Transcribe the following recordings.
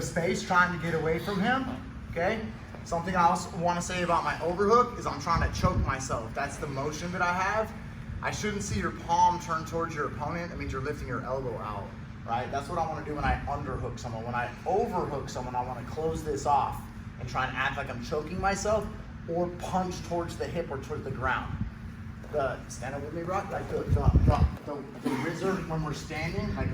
Space, trying to get away from him, okay? Something I also want to say about my overhook is I'm trying to choke myself. That's the motion that I have. I shouldn't see your palm turn towards your opponent. That means you're lifting your elbow out, right? That's what I want to do when I underhook someone. When I overhook someone, I want to close this off and try and act like I'm choking myself or punch towards the hip or towards the ground. Stand up with me, Brock. Like the whizzer when we're standing, like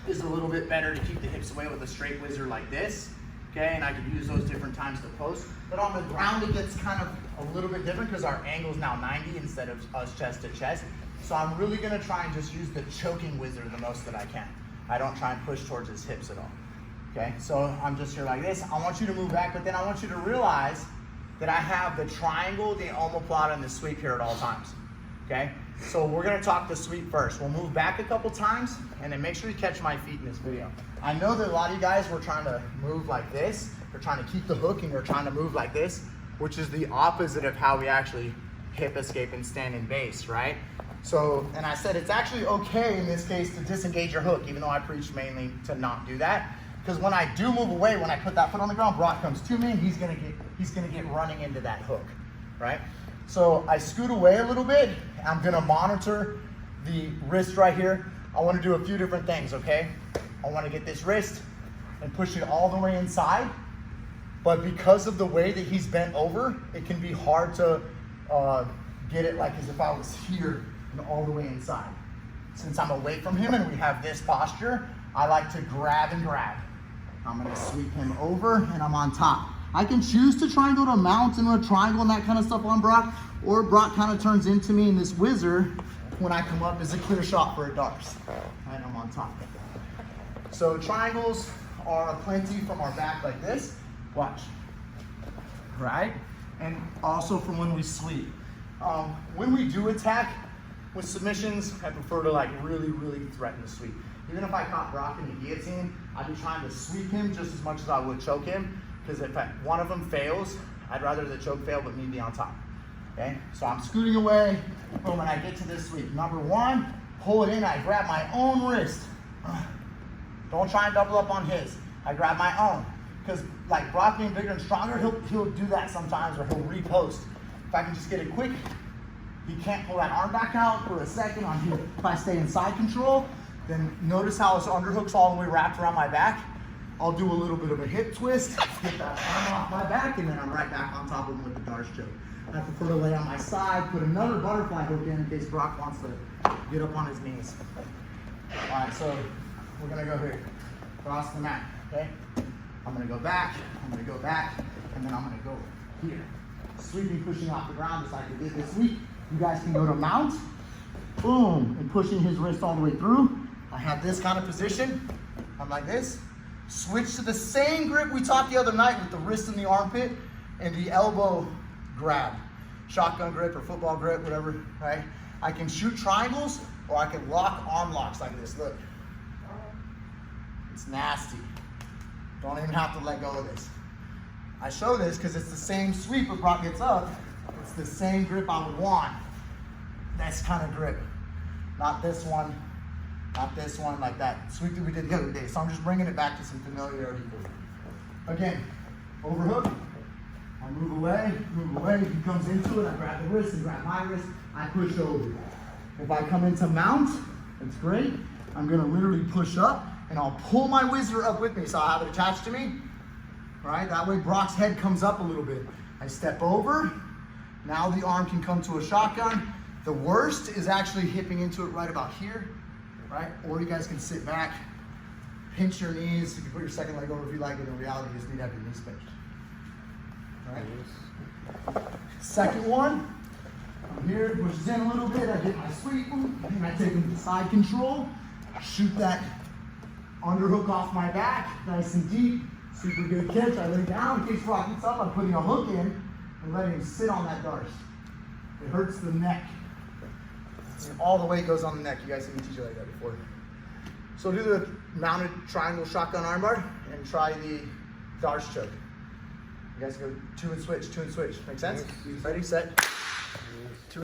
is a little bit better to keep the hips away with a straight whizzer like this, okay? And I could use those different times to post. But on the ground, it gets kind of a little bit different because our angle is now 90 instead of us chest to chest. So I'm really gonna try and just use the choking whizzer the most that I can. I don't try and push towards his hips at all, okay? So I'm just here like this. I want you to move back, but then I want you to realize that I have the triangle, the omoplata, and the sweep here at all times, okay? So we're gonna talk the sweep first. We'll move back a couple times, and then make sure you catch my feet in this video. I know that a lot of you guys were trying to move like this. You're trying to keep the hook, and you're trying to move like this, which is the opposite of how we actually hip escape and stand in base, right? So, and I said it's actually okay in this case to disengage your hook, even though I preach mainly to not do that. Because when I do move away, when I put that foot on the ground, Brock comes to me, and he's gonna get running into that hook, right? So I scoot away a little bit. I'm gonna monitor the wrist right here. I wanna do a few different things, okay? I wanna get this wrist and push it all the way inside. But because of the way that he's bent over, it can be hard to get it like as if I was here and all the way inside. Since I'm away from him and we have this posture, I like to grab and grab. I'm gonna sweep him over and I'm on top. I can choose to try and go to a mount and a triangle and that kind of stuff on Brock, or Brock kind of turns into me in this whizzer when I come up as a clear shot for a Darce. And I'm on top. So triangles are plenty from our back like this. Watch, right? And also from when we sweep. When we do attack with submissions, I prefer to like really threaten the sweep. Even if I caught Brock in the guillotine, I'd be trying to sweep him just as much as I would choke him. Because if one of them fails, I'd rather the choke fail but me be on top, okay? So I'm scooting away, but when I get to this sweep, number one, pull it in, I grab my own wrist. Don't try and double up on his. I grab my own. Because like Brock being bigger and stronger, he'll do that sometimes, or he'll repost. If I can just get it quick, he can't pull that arm back out for a second on here. If I stay in side control, then notice how his underhook's all the way wrapped around my back. I'll do a little bit of a hip twist, get that arm off my back, and then I'm right back on top of him with the Darce choke. I prefer to lay on my side, put another butterfly hook in case Brock wants to get up on his knees. All right, so we're gonna go here, cross the mat, okay? I'm gonna go back, and then I'm gonna go here. Sweeping, pushing off the ground just like we did this week. You guys can go to mount, boom, and pushing his wrist all the way through. I have this kind of position. I'm like this. Switch to the same grip we taught the other night with the wrist in the armpit and the elbow grab. Shotgun grip or football grip, whatever, right? I can shoot triangles or I can lock arm locks like this, look. It's nasty. Don't even have to let go of this. I show this because it's the same sweep when Brock gets up. It's the same grip I would want. This kind of grip. Not this one. Not this one, like that sweep that we did the other day. So I'm just bringing it back to some familiarity. Again, overhook. I move away. He comes into it. I grab the wrist and grab my wrist. I push over. If I come into mount, that's great. I'm gonna literally push up and I'll pull my whizzer up with me so I'll have it attached to me. Right? That way Brock's head comes up a little bit. I step over. Now the arm can come to a shotgun. The worst is actually hipping into it right about here. Right? Or you guys can sit back, pinch your knees. You can put your second leg over if you like, but in reality, you just need to have your knees pinched. All right? Second one, I'm here, pushes in a little bit. I get my sweep, and I take him to side control, shoot that underhook off my back, nice and deep, super good catch. I lay down, in case Brock gets up, I'm putting a hook in and letting him sit on that Darce. It hurts the neck. All the weight goes on the neck. You guys seen me teach you like that before. So do the mounted triangle shotgun armbar and try the Darce choke. You guys go two and switch. Make sense? Ready, set.